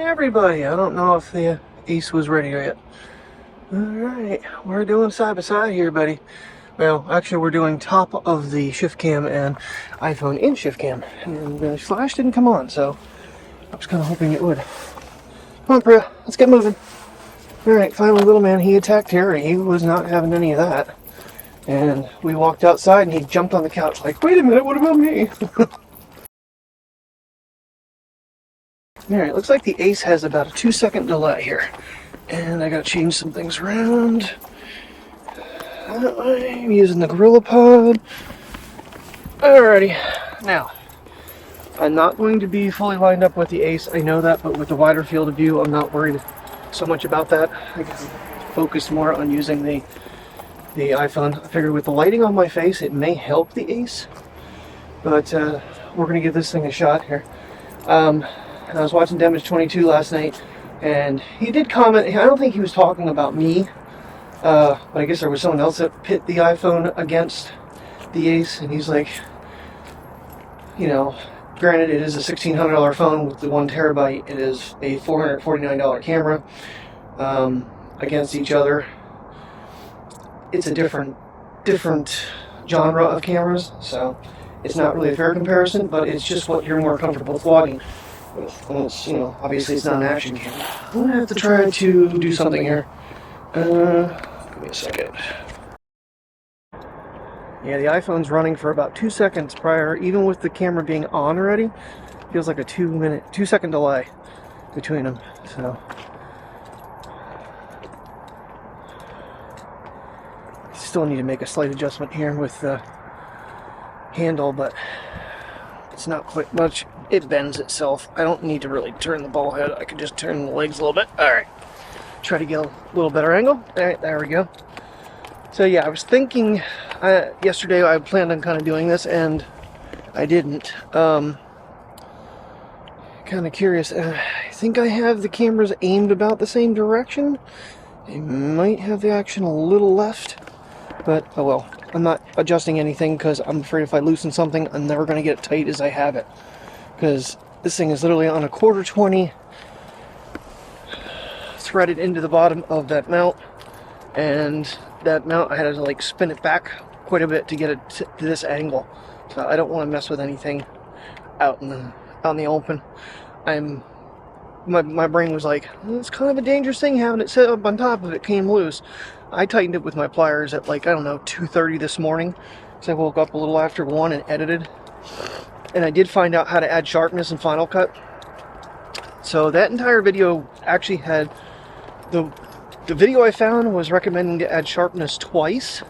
everybody. I don't know if the Ace was ready yet. Alright, we're doing side by side here, buddy. Well, actually we're doing top of the ShiftCam and iPhone in ShiftCam. And the flash didn't come on, so I was kind of hoping it would. Come on, Priya, let's get moving. Alright, finally little man, he attacked Harry. He was not having any of that. And we walked outside and he jumped on the couch like, wait a minute, what about me? Alright, looks like the Ace has about a 2-second delay here. And I gotta change some things around. I'm using the Gorilla Pod. Alrighty. Now, I'm not going to be fully lined up with the Ace, I know that, but with the wider field of view, I'm not worried so much about that. I can focus more on using the iPhone. I figured with the lighting on my face, it may help the Ace. But we're going to give this thing a shot here. I was watching Damage 22 last night, and he did comment. I don't think he was talking about me, but I guess there was someone else that pit the iPhone against the Ace, and he's like, you know, granted it is a $1,600 phone with the 1 terabyte, it is a $449 camera against each other. It's a different genre of cameras, so it's not really a fair comparison, but it's just what you're more comfortable vlogging with. And it's, you know, obviously it's not an action camera. I'm gonna have to try to do something here. Give me a second. Yeah, the iPhone's running for about 2 seconds prior, even with the camera being on already. Feels like a 2-second delay between them. So still need to make a slight adjustment here with the handle, but it's not quite much. It bends itself. I don't need to really turn the ball head. I can just turn the legs a little bit. Alright. Try to get a little better angle. Alright, there we go. So yeah, I was thinking yesterday I planned on kind of doing this, and I didn't. Kind of curious. I think I have the cameras aimed about the same direction. I might have the action a little left, but oh well. I'm not adjusting anything because I'm afraid if I loosen something, I'm never going to get it tight as I have it. Because this thing is literally on a 1/4-20 threaded into the bottom of that mount, and that mount I had to like spin it back quite a bit to get it to this angle. So I don't want to mess with anything out in the open. My brain was like, it's kind of a dangerous thing having it set up on top of it came loose. I tightened it with my pliers at like, I don't know, 2:30 this morning. So I woke up a little after 1 and edited. And I did find out how to add sharpness in Final Cut. So that entire video actually had, the video I found was recommending to add sharpness twice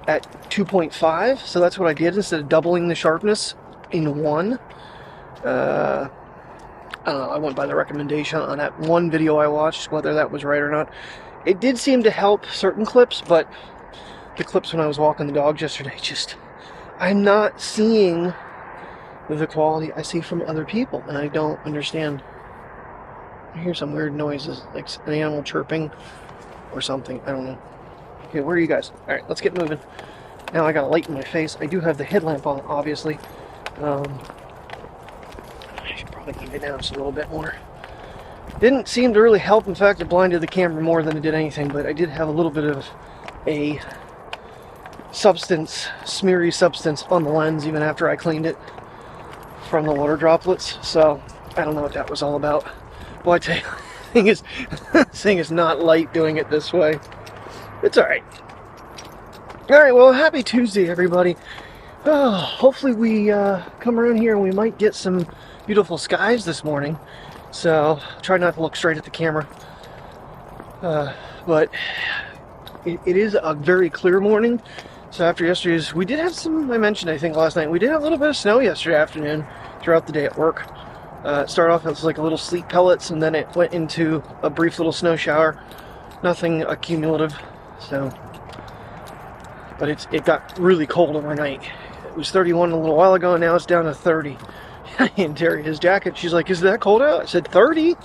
at 2.5. So that's what I did instead of doubling the sharpness in one. I don't know, I went by the recommendation on that one video I watched, whether that was right or not. It did seem to help certain clips, but the clips when I was walking the dogs yesterday, just, I'm not seeing the quality I see from other people, and I don't understand. I hear some weird noises, like an animal chirping or something, I don't know. Okay, where are you guys? Alright, let's get moving. Now I got a light in my face. I do have the headlamp on, obviously. I should probably keep it down just a little bit more. Didn't seem to really help. In fact, it blinded the camera more than it did anything, but I did have a little bit of a substance, smeary substance on the lens even after I cleaned it from the water droplets. So I don't know what that was all about. Well, I tell you, this thing is not light doing it this way. It's alright. Alright, well, happy Tuesday, everybody. Oh, hopefully we come around here and we might get some beautiful skies this morning. So, try not to look straight at the camera. But it is a very clear morning. So after yesterday's, we did have some, I mentioned I think last night, we did have a little bit of snow yesterday afternoon throughout the day at work. It started off as like a little sleet pellets, and then it went into a brief little snow shower. Nothing accumulative, so. But it got really cold overnight. It was 31 a little while ago, and now it's down to 30. And Terry, his jacket, she's like, is that cold out? I said, 30?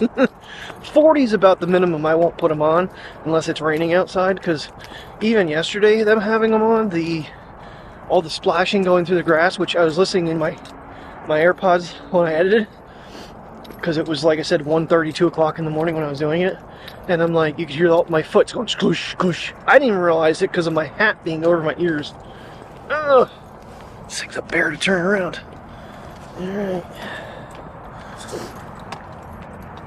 40 is about the minimum. I won't put them on unless it's raining outside, because even yesterday, them having them on, all the splashing going through the grass, which I was listening in my AirPods when I edited, because it was, like I said, 1:30, 2 o'clock in the morning when I was doing it. And I'm like, you could hear my foot going squish, squish. I didn't even realize it because of my hat being over my ears. Ugh. It's like the bear to turn around. Alright.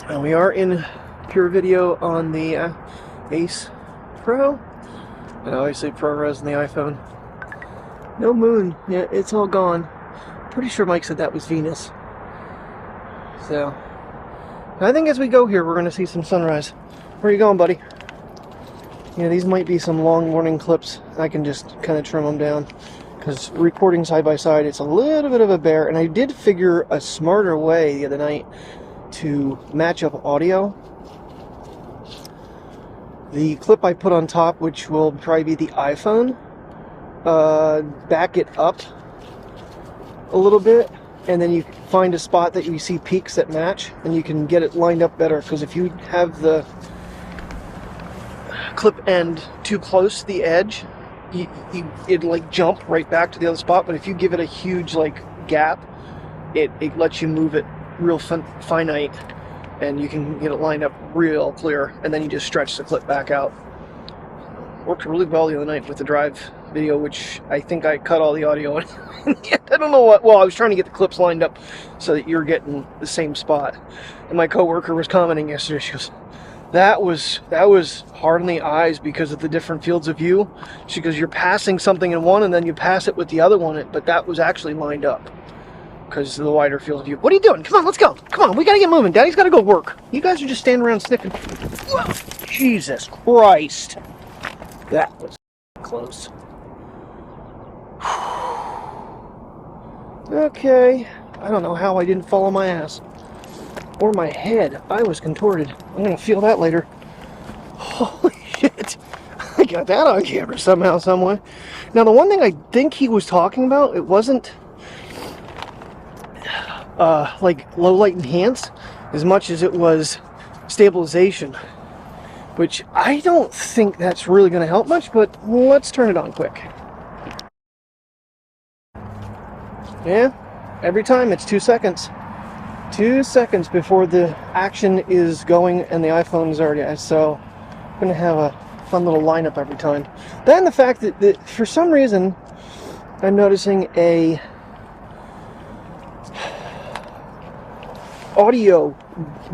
Now we are in pure video on the Ace Pro. And obviously ProRes on the iPhone. No moon. Yeah, it's all gone. Pretty sure Mike said that was Venus. So, I think as we go here, we're going to see some sunrise. Where are you going, buddy? Yeah, these might be some long morning clips. I can just kind of trim them down. Because recording side by side, it's a little bit of a bear. And I did figure a smarter way the other night to match up audio. The clip I put on top, which will probably be the iPhone, back it up a little bit. And then you find a spot that you see peaks that match, and you can get it lined up better. Because if you have the clip end too close to the edge, it'd like jump right back to the other spot. But if you give it a huge like gap, it lets you move it real finite, and you can get it lined up real clear. And then you just stretch the clip back out. Worked really well the other night with the drive video, which I think I cut all the audio in. I don't know what. Well, I was trying to get the clips lined up so that you're getting the same spot. And my coworker was commenting yesterday. She goes, "That was hard on the eyes because of the different fields of view." She goes, "You're passing something in one, and then you pass it with the other one, but that was actually lined up because of the wider field of view." What are you doing? Come on, let's go. Come on, we gotta get moving. Daddy's gotta go work. You guys are just standing around sniffing. Whoa, Jesus Christ, that was close. Okay, I don't know how I didn't fall on my ass. Or my head. I was contorted. I'm gonna feel that later. Holy shit. I got that on camera somehow, someway. Now, the one thing I think he was talking about, it wasn't like low light enhance as much as it was stabilization. Which I don't think that's really gonna help much, but let's turn it on quick. Yeah, every time it's 2 seconds. 2 seconds before the action is going and the iPhone is already, so I'm going to have a fun little lineup every time. Then the fact that for some reason I'm noticing a audio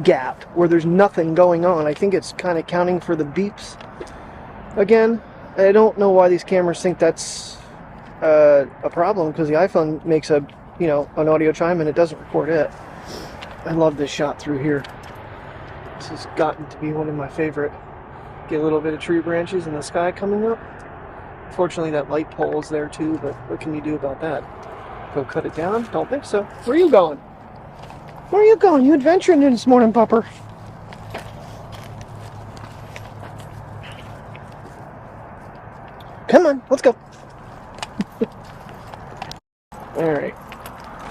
gap where there's nothing going on. I think it's kind of counting for the beeps again. I don't know why these cameras think that's a problem, because the iPhone makes an audio chime and it doesn't record it. I love this shot through here. This has gotten to be one of my favorite. Get a little bit of tree branches in the sky coming up. Fortunately, that light pole is there too, but what can you do about that? Go cut it down? Don't think so. Where are you going? Where are you going? You adventuring in this morning, pupper? Come on, let's go. Alright.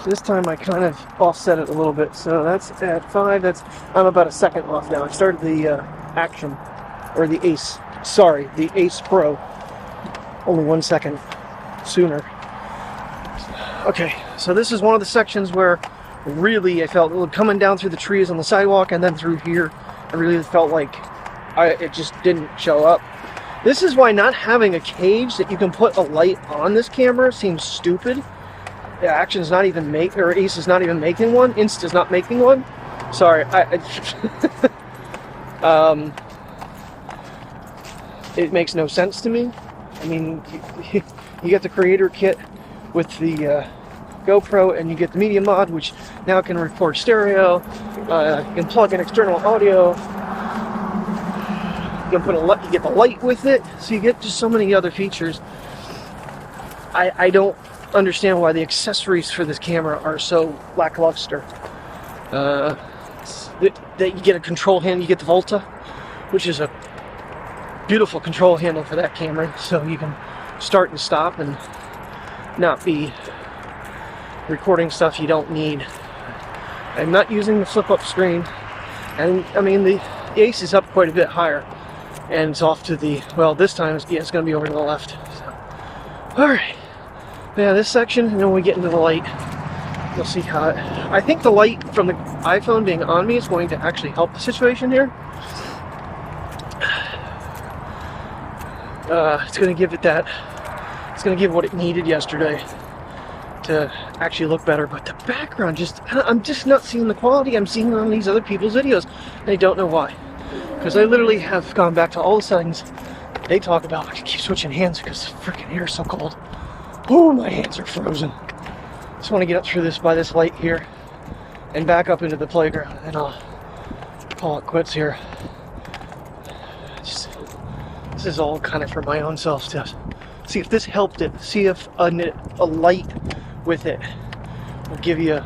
So this time I kind of offset it a little bit. So that's at 5. I'm about a second off now. I started the Action, or the Ace. Sorry, the Ace Pro. Only 1 second sooner. Okay, so this is one of the sections where really I felt coming down through the trees on the sidewalk and then through here, I really felt like it just didn't show up. This is why not having a cage that you can put a light on this camera seems stupid. The Action's not even or Ace is not even making one. Insta's not making one. Sorry, it makes no sense to me. I mean, you get the creator kit with the GoPro, and you get the media mod, which now can record stereo. You can plug in external audio. You can you get the light with it, so you get just so many other features. I don't understand why the accessories for this camera are so lackluster. That you get a control handle, you get the Volta, which is a beautiful control handle for that camera, so you can start and stop and not be recording stuff you don't need. I'm not using the flip-up screen, and I mean the Ace is up quite a bit higher, and it's off to the, well, this time it's going to be over to the left. So. All right. Yeah, this section, and then we get into the light. We'll see how it... I think the light from the iPhone being on me is going to actually help the situation here. It's going to give it that... It's going to give what it needed yesterday to actually look better. But the background just... I'm just not seeing the quality I'm seeing on these other people's videos. And I don't know why. Because I literally have gone back to all the settings they talk about. I keep switching hands because the freaking air is so cold. Oh, my hands are frozen. Just want to get up through this by this light here and back up into the playground, and I'll call it quits here. This is all kind of for my own self to see if this helped it. See if a light with it will give you,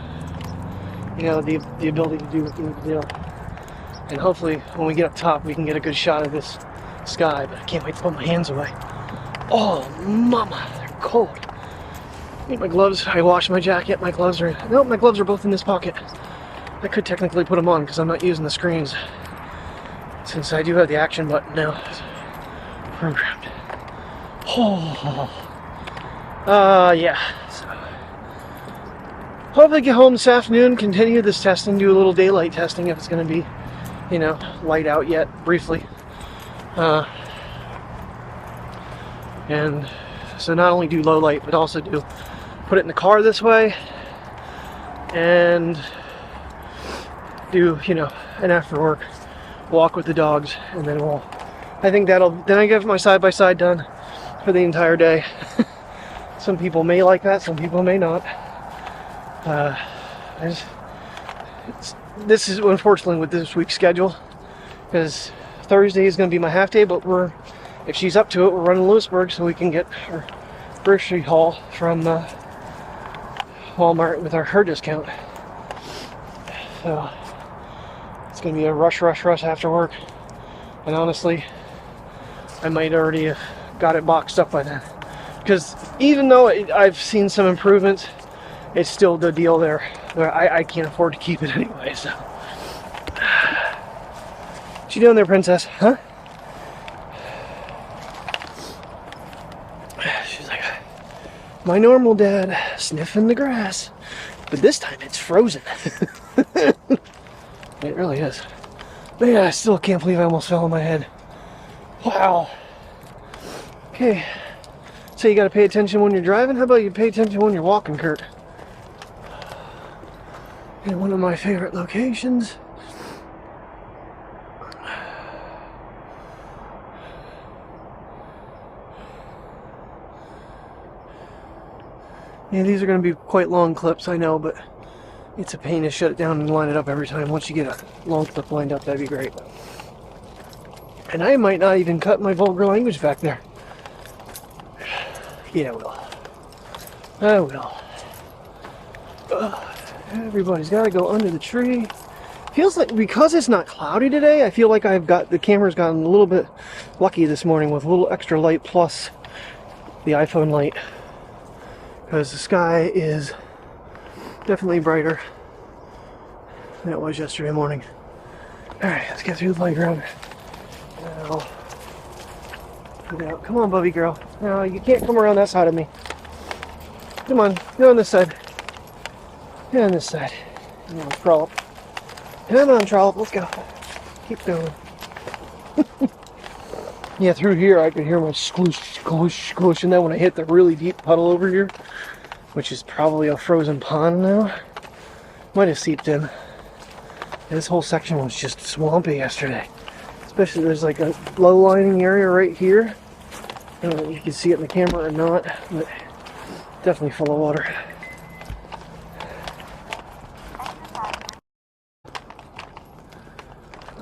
the ability to do what you need to do. And hopefully, when we get up top, we can get a good shot of this sky. But I can't wait to put my hands away. Oh, mama, they're cold. I need my gloves. I washed my jacket. My gloves are... No, my gloves are both in this pocket. I could technically put them on because I'm not using the screens. Since I do have the action button now programmed. Oh. Yeah. So, hopefully get home this afternoon, continue this testing, do a little daylight testing if it's going to be, light out yet, briefly. And so not only do low light, but also do put it in the car this way and do, an after work walk with the dogs, and then then I get my side-by-side done for the entire day. Some people may like that, some people may not. This is unfortunately with this week's schedule, because Thursday is going to be my half day, but if she's up to it, we're running Lewisburg so we can get our grocery haul from Walmart with her discount. So it's going to be a rush after work. And honestly, I might already have got it boxed up by then. Because even though I've seen some improvements, it's still the deal there where I can't afford to keep it anyway. So, what you doing there, princess? Huh? She's like, my normal dad sniffing the grass, but this time it's frozen. It really is. But yeah, I still can't believe I almost fell on my head. Wow. Okay, so you gotta pay attention when you're driving. How about you pay attention when you're walking, Kurt? In one of my favorite locations. Yeah, these are going to be quite long clips, I know, but it's a pain to shut it down and line it up every time. Once you get a long clip lined up, that'd be great. And I might not even cut my vulgar language back there. Yeah, I will. Everybody's got to go under the tree. Feels like, because it's not cloudy today, I feel like the camera's gotten a little bit lucky this morning with a little extra light plus the iPhone light. Because the sky is definitely brighter than it was yesterday morning. Alright, let's get through the playground. Now, come on, Bubby girl. No, you can't come around that side of me. Come on, go on this side. Go on this side. Come on, Trollop. Come on, Trollop, let's go. Keep going. Yeah, through here I could hear my sploosh, sploosh, sploosh, and then when I hit the really deep puddle over here, which is probably a frozen pond now, might have seeped in. This whole section was just swampy yesterday. Especially there's like a low lining area right here. I don't know if you can see it in the camera or not, but definitely full of water.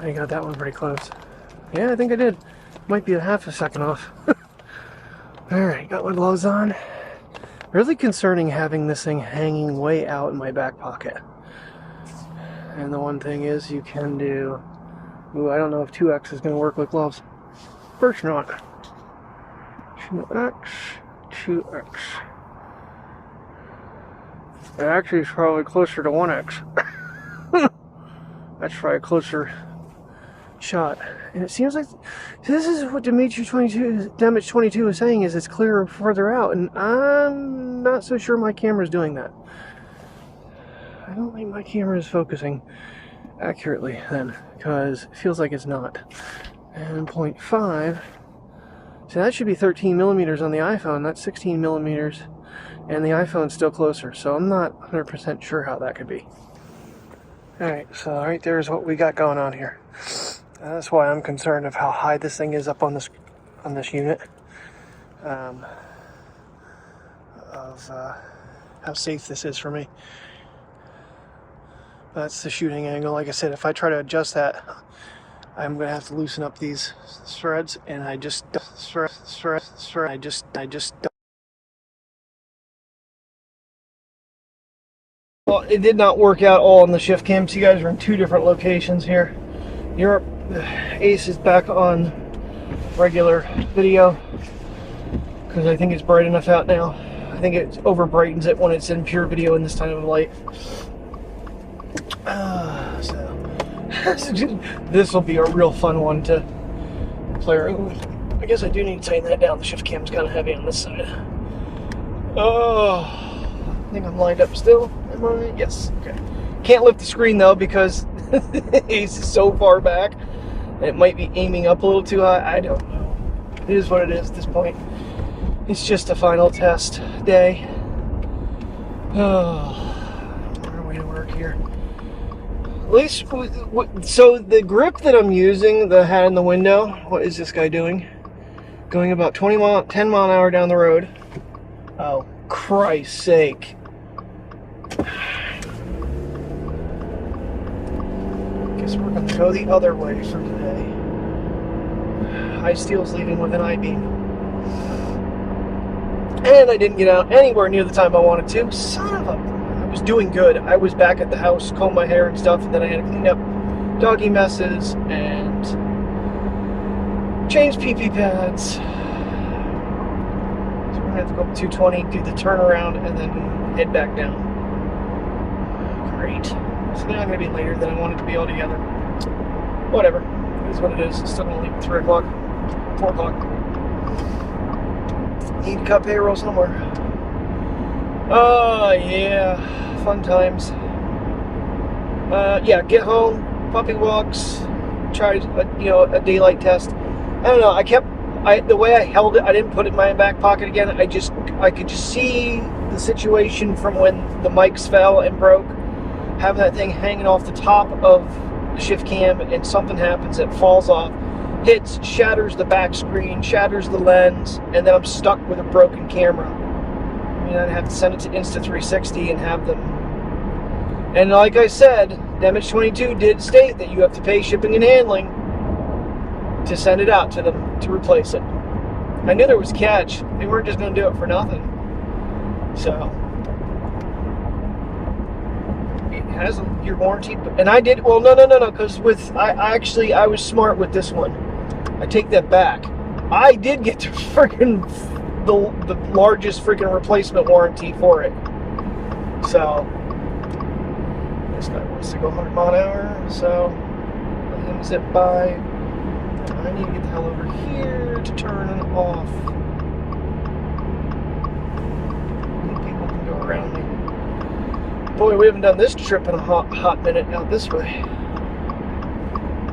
I got that one pretty close. Yeah, I think I did. Might be a half a second off. Alright, got my gloves on. Really concerning having this thing hanging way out in my back pocket. And the one thing is you can do... Ooh, I don't know if 2X is going to work with gloves. First not. 2X, 2X. It actually is probably closer to 1X. That's probably a closer shot. And it seems like this is what Damage22 is saying, is it's clearer further out, and I'm not so sure my camera's doing that. I don't think my camera is focusing accurately then, because it feels like it's not. And 0.5, so that should be 13 millimeters on the iPhone. That's 16 millimeters, and the iPhone's still closer, so I'm not 100% sure how that could be. Alright, so right there is what we got going on here. That's why I'm concerned of how high this thing is up on this unit. How safe this is for me. That's the shooting angle. Like I said, if I try to adjust that, I'm gonna have to loosen up these threads, and I just don't. Well, it did not work out all on the ShiftCam. So you guys are in two different locations here. Europe, Ace is back on regular video because I think it's bright enough out now. I think it over brightens it when it's in pure video in this time of light. So this will be a real fun one to play around with. I guess I do need to tighten that down. The ShiftCam's kind of heavy on this side. Oh, I think I'm lined up still. Am I? Yes. Okay. Can't lift the screen though because Ace is so far back. And it might be aiming up a little too high. I don't know. It is what it is at this point. It's just a final test day. Oh, our way to work here. At least, so the grip that I'm using, the hat in the window, what is this guy doing? Going about 10 mile an hour down the road. Oh, Christ's sake. Guess we're going to go the other way for today. High steel's leaving with an I-beam. And I didn't get out anywhere near the time I wanted to. Son of a... I was doing good. I was back at the house, combed my hair and stuff, and then I had to clean up doggy messes and change pee-pee pads. So we're going to have to go up 220, do the turnaround, and then head back down. Great. So now I'm going to be later than I wanted to be altogether. Whatever. It is what it is. Still going to leave at 3 o'clock, 4 o'clock. Need to cut payroll somewhere. Oh, yeah. Fun times. Yeah, get home, puppy walks, try a daylight test. I don't know, the way I held it, I didn't put it in my back pocket again. I could just see the situation from when the mics fell and broke. Having that thing hanging off the top of the ShiftCam and something happens, it falls off, hits, shatters the back screen, shatters the lens, and then I'm stuck with a broken camera. I mean, I'd have to send it to Insta360 and have them. And like I said, Damage22 did state that you have to pay shipping and handling to send it out to them to replace it. I knew there was a catch. They weren't just going to do it for nothing. So it has your warranty, and I did. Well, no, because I was smart with this one. I take that back. I did get the freaking the largest freaking replacement warranty for it. So this guy wants to go 100 mile an hour, so let him zip by. I need to get the hell over here to turn it off. People can go around me. Boy, we haven't done this trip in a hot minute out this way.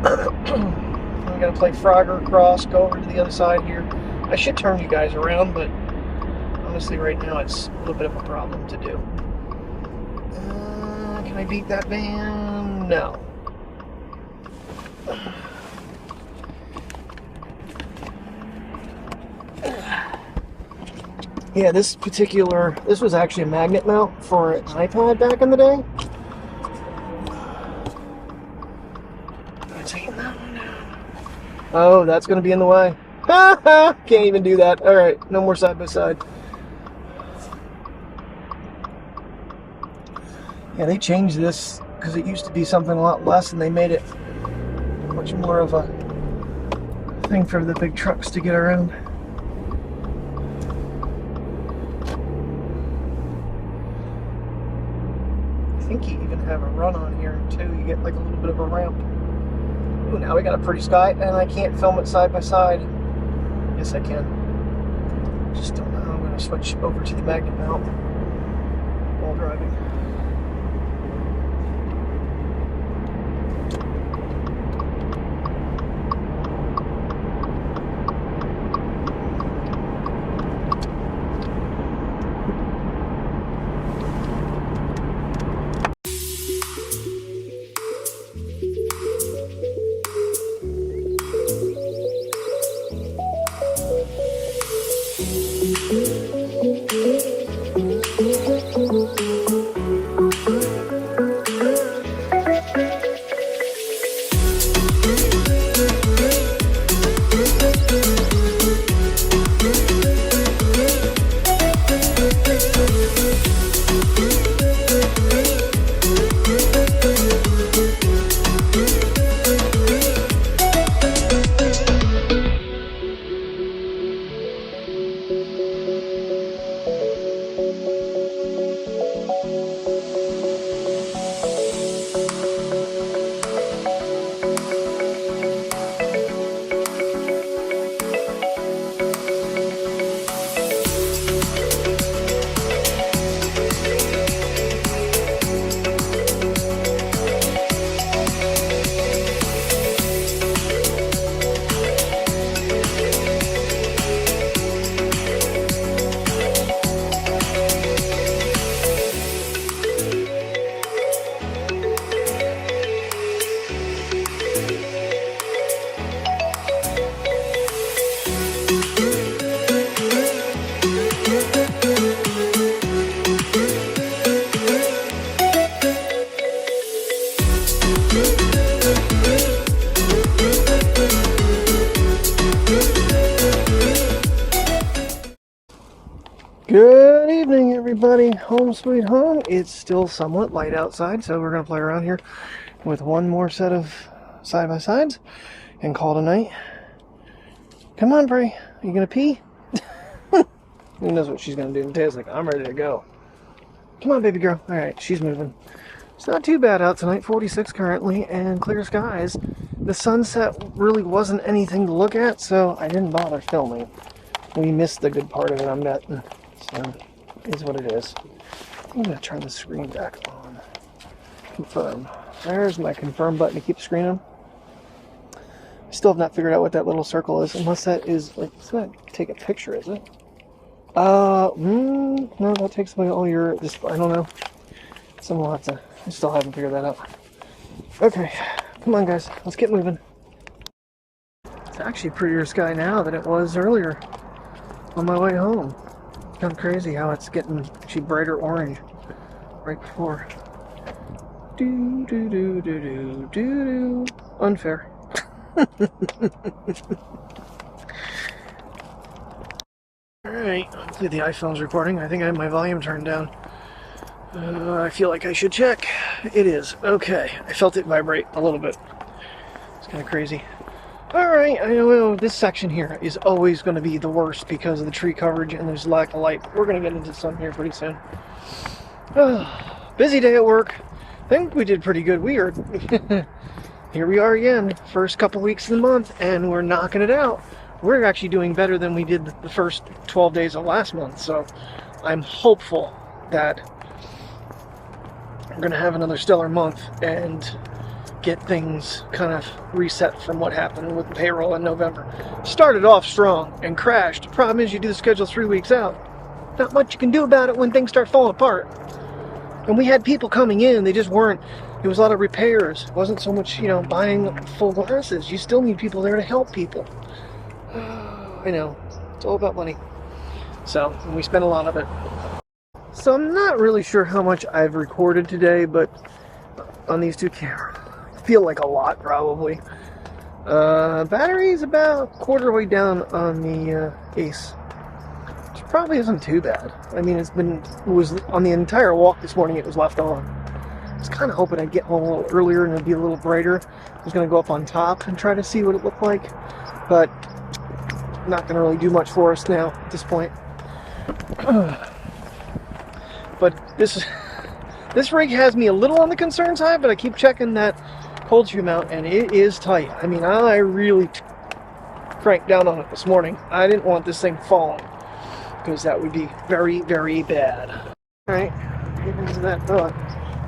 I'm gonna play Frogger across, go over to the other side here. I should turn you guys around, but honestly right now it's a little bit of a problem to do. Can I beat that van? No. Yeah, this was actually a magnet mount for an iPad back in the day. I'm taking that one down. Oh, that's going to be in the way. Can't even do that. All right, no more side by side. Yeah, they changed this because it used to be something a lot less, and they made it much more of a thing for the big trucks to get around. I think you even have a run on here too. You get like a little bit of a ramp. Ooh, now we got a pretty sky, and I can't film it side by side. Yes, I can. Just don't know how I'm going to switch over to the magnet mount while driving. Good evening, everybody. Home sweet home. It's still somewhat light outside, so we're going to play around here with one more set of side-by-sides and call it a night. Come on, Bray. Are you going to pee? Who knows what she's going to do? And Tay's like, I'm ready to go. Come on, baby girl. All right, she's moving. It's not too bad out tonight, 46 currently, and clear skies. The sunset really wasn't anything to look at, so I didn't bother filming. We missed the good part of it, I'm betting. So, is what it is. I'm going to turn the screen back on. Confirm. There's my confirm button to keep the screen on. I still have not figured out what that little circle is, unless that is, like, it's going to take a picture, is it? No, that takes away all your, just, I don't know. Someone will have to, I still haven't figured that out. Okay, come on guys, let's get moving. It's actually a prettier sky now than it was earlier on my way home. Kind of crazy how it's getting actually brighter orange right before. Do do do do do do do. Unfair. Alright, hopefully the iPhone's recording. I think I have my volume turned down. I feel like I should check. It is. Okay, I felt it vibrate a little bit. It's kind of crazy. Alright, I know this section here is always going to be the worst because of the tree coverage and there's lack of light. We're going to get into some here pretty soon. Busy day at work. I think we did pretty good. We are... Here we are again, first couple weeks of the month, and we're knocking it out. We're actually doing better than we did the first 12 days of last month, so I'm hopeful that we're going to have another stellar month and get things kind of reset from what happened with the payroll in November. Started off strong and crashed. Problem is you do the schedule 3 weeks out. Not much you can do about it when things start falling apart. And we had people coming in, they just weren't, it was a lot of repairs. It wasn't so much, you know, buying full glasses. You still need people there to help people. I know, it's all about money. So, and we spent a lot of it. So I'm not really sure how much I've recorded today, but on these two cameras, feel like a lot probably. Battery's about quarter way down on the Ace, which probably isn't too bad. I mean, it was on the entire walk this morning, it was left on. I was kind of hoping I'd get home a little earlier and it'd be a little brighter. I was going to go up on top and try to see what it looked like, but not going to really do much for us now at this point. But this rig has me a little on the concern side, but I keep checking that cold stream out, and it is tight. I mean, I really cranked down on it this morning. I didn't want this thing falling, because that would be very, very bad. Alright, get into that.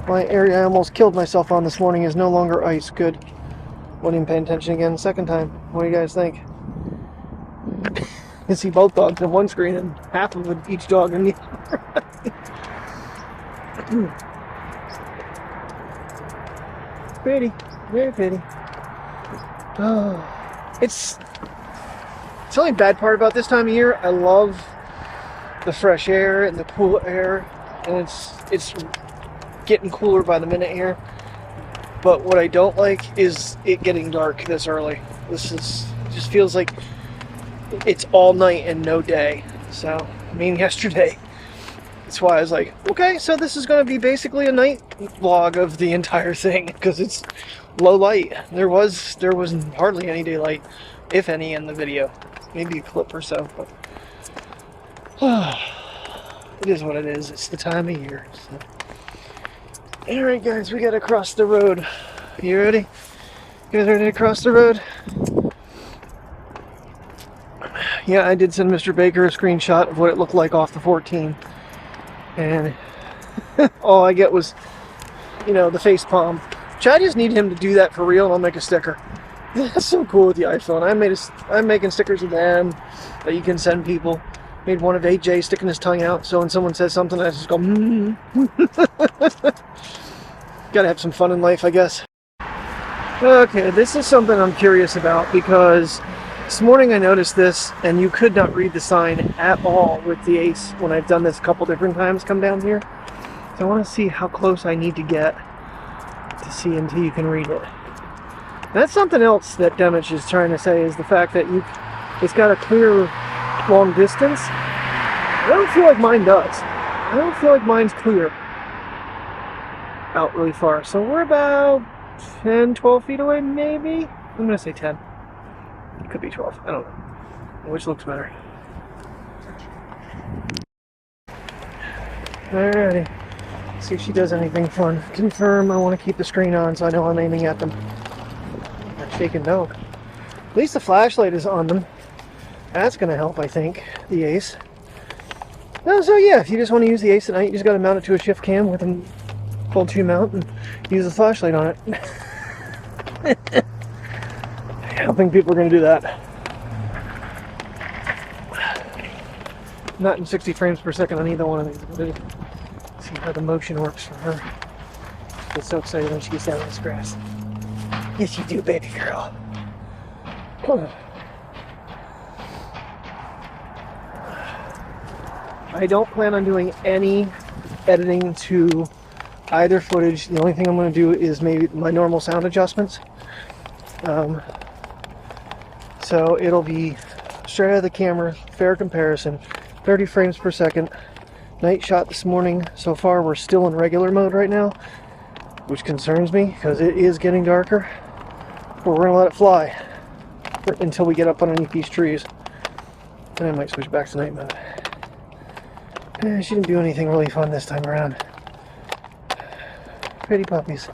My area I almost killed myself on this morning is no longer ice. Good. Wasn't even paying attention again the second time. What do you guys think? You see both dogs on one screen and half of it, each dog in the other. Pretty, very pretty. Oh, it's the only bad part about this time of year. I love the fresh air and the cool air, and it's getting cooler by the minute here. But what I don't like is it getting dark this early. Just feels like it's all night and no day. So, I mean, yesterday. That's why I was like, okay, so this is going to be basically a night vlog of the entire thing, because it's low light. There was hardly any daylight, if any, in the video. Maybe a clip or so, but it is what it is. It's the time of year. So. Alright guys, we gotta cross the road. You ready? You guys ready to cross the road? Yeah, I did send Mr. Baker a screenshot of what it looked like off the 14. And all I get was, you know, the face palm. Which I just need him to do that for real, and I'll make a sticker. That's so cool with the iPhone. I'm making stickers of them that you can send people. Made one of AJ sticking his tongue out, so when someone says something, I just go, Gotta have some fun in life, I guess. Okay, this is something I'm curious about, because this morning I noticed this, and you could not read the sign at all with the Ace when I've done this a couple different times come down here. So I want to see how close I need to get to see until you can read it. That's something else that Demich is trying to say, is the fact that it's got a clear long distance, I don't feel like mine does. I don't feel like mine's clear out really far. So we're about 10, 12 feet away, maybe? I'm going to say 10. It could be 12. I don't know. Which looks better. Alrighty. See if she does anything fun. Confirm I want to keep the screen on so I know I'm aiming at them. That shaking dog. At least the flashlight is on them. That's going to help, I think. The Ace. No, so yeah, if you just want to use the Ace at night, you just got to mount it to a ShiftCam with a Cold 2 mount and use the flashlight on it. I don't think people are going to do that. Not in 60 frames per second on either one of these. We'll see how the motion works for her. She gets so excited when she gets down on this grass. Yes, you do, baby girl. I don't plan on doing any editing to either footage. The only thing I'm going to do is maybe my normal sound adjustments. So it'll be straight out of the camera, fair comparison, 30 frames per second. Night shot this morning. So far we're still in regular mode right now, which concerns me because it is getting darker. But we're going to let it fly until we get up underneath these trees. Then I might switch back to night mode. She didn't do anything really fun this time around. Pretty puppies.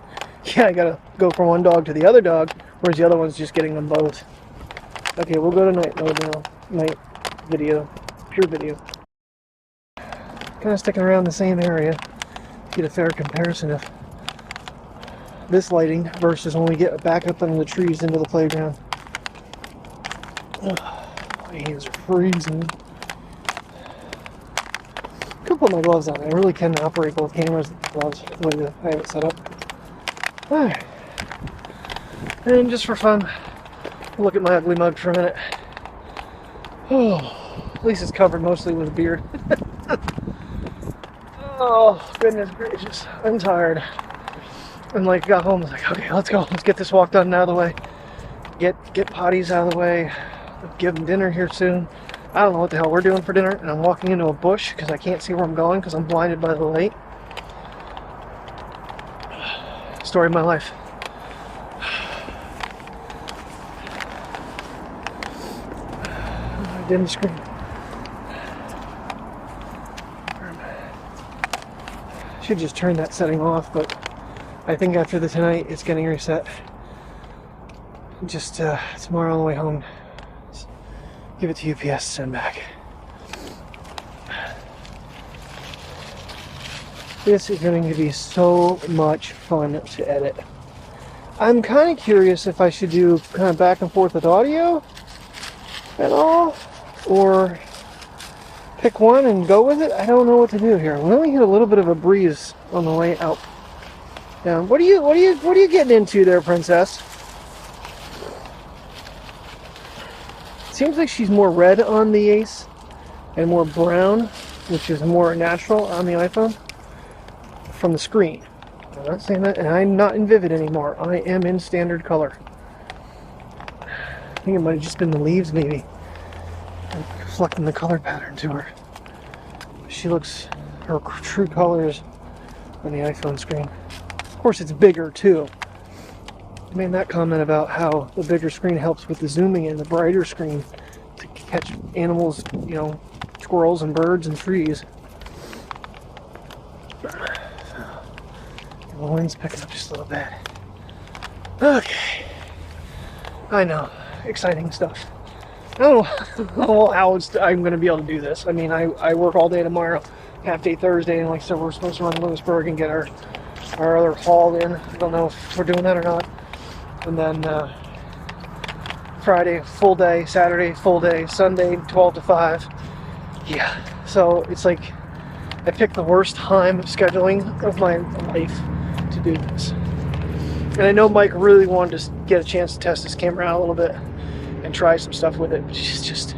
Yeah, I gotta go from one dog to the other dog, whereas the other one's just getting them both. Okay, we'll go to night mode now. Night video. Pure video. Kind of sticking around the same area. Get a fair comparison of this lighting versus when we get back up into the trees into the playground. My hands are freezing. Could put my gloves on. I really can operate both cameras and gloves the way that I have it set up. Alright. And just for fun, look at my ugly mug for a minute. Oh, at least it's covered mostly with a beard. Oh, goodness gracious. I'm tired. And like got home, I was like, okay, let's go. Let's get this walk done and out of the way. Get potties out of the way. Give them dinner here soon. I don't know what the hell we're doing for dinner, and I'm walking into a bush because I can't see where I'm going because I'm blinded by the light. Story of my life. I didn't screen. Should just turn that setting off, but I think after the tonight it's getting reset. Just tomorrow on the way home, give it to UPS, send back. This is going to be so much fun to edit. I'm kind of curious if I should do kind of back and forth with audio at all, or pick one and go with it. I don't know what to do here. We only hit a little bit of a breeze on the way out. Now, what are you getting into there, princess? Seems like she's more red on the Ace and more brown, which is more natural on the iPhone from the screen. I'm not saying that, and I'm not in Vivid anymore. I am in standard color. I think it might have just been the leaves, maybe, reflecting the color pattern to her. She looks, her true colors on the iPhone screen. Of course, it's bigger too. I made that comment about how the bigger screen helps with the zooming in, the brighter screen to catch animals, you know, squirrels and birds and trees. The wind's picking up just a little bit. Okay. I know. Exciting stuff. I don't know how I'm going to be able to do this. I mean, I work all day tomorrow, half day Thursday, and like I said, we're supposed to run to Lewisburg and get our other haul in. I don't know if we're doing that or not. And then Friday, full day, Saturday, full day, Sunday, 12 to 5. Yeah, so it's like I picked the worst time scheduling of my life to do this. And I know Mike really wanted to get a chance to test this camera out a little bit and try some stuff with it, but it's just,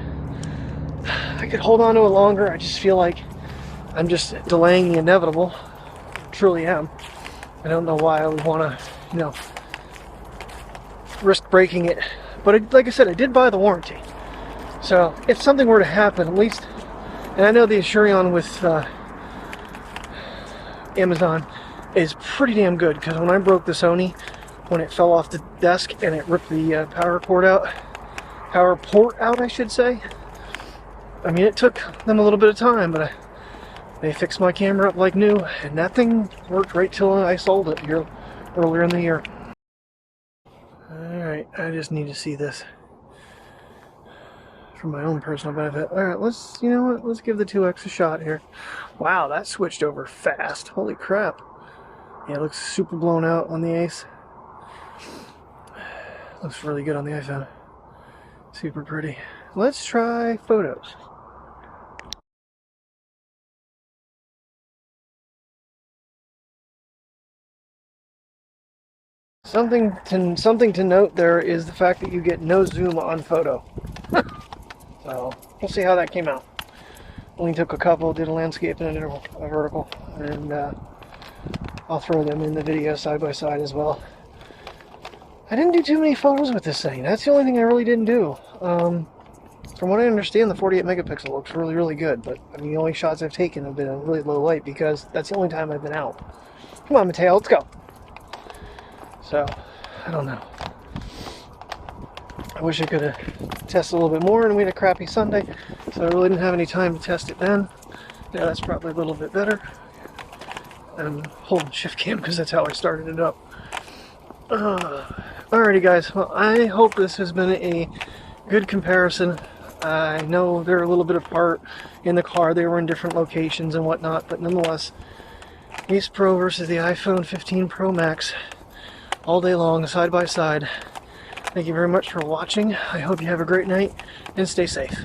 I could hold on to it longer. I just feel like I'm just delaying the inevitable. I truly am. I don't know why I would want to, you know, risk breaking it, but like I said, I did buy the warranty, so if something were to happen, at least And I know the Asurion with Amazon is pretty damn good, because when I broke the Sony, when it fell off the desk and it ripped the power port out, I should say. I mean, it took them a little bit of time, but they fixed my camera up like new, and that thing worked right till I sold it here earlier in the year. Alright, I just need to see this for my own personal benefit. Alright, you know what, let's give the 2X a shot here. Wow, that switched over fast. Holy crap. Yeah, it looks super blown out on the Ace. Looks really good on the iPhone. Super pretty. Let's try photos. Something to note there is the fact that you get no zoom on photo. So we'll see how that came out. Only took a couple, did a landscape and a vertical, and I'll throw them in the video side by side as well. I didn't do too many photos with this thing. That's the only thing I really didn't do. From what I understand, the 48 megapixel looks really, really good, but I mean, the only shots I've taken have been in really low light because that's the only time I've been out. Come on, Mateo, let's go. So, I don't know. I wish I could have tested a little bit more, and we had a crappy Sunday, so I really didn't have any time to test it then. Yeah, that's probably a little bit better. I'm holding ShiftCam because that's how I started it up. Alrighty guys, well, I hope this has been a good comparison. I know they're a little bit apart in the car, they were in different locations and whatnot, but nonetheless, Ace Pro versus the iPhone 15 Pro Max, all day long, side by side. Thank you very much for watching. I hope you have a great night and stay safe.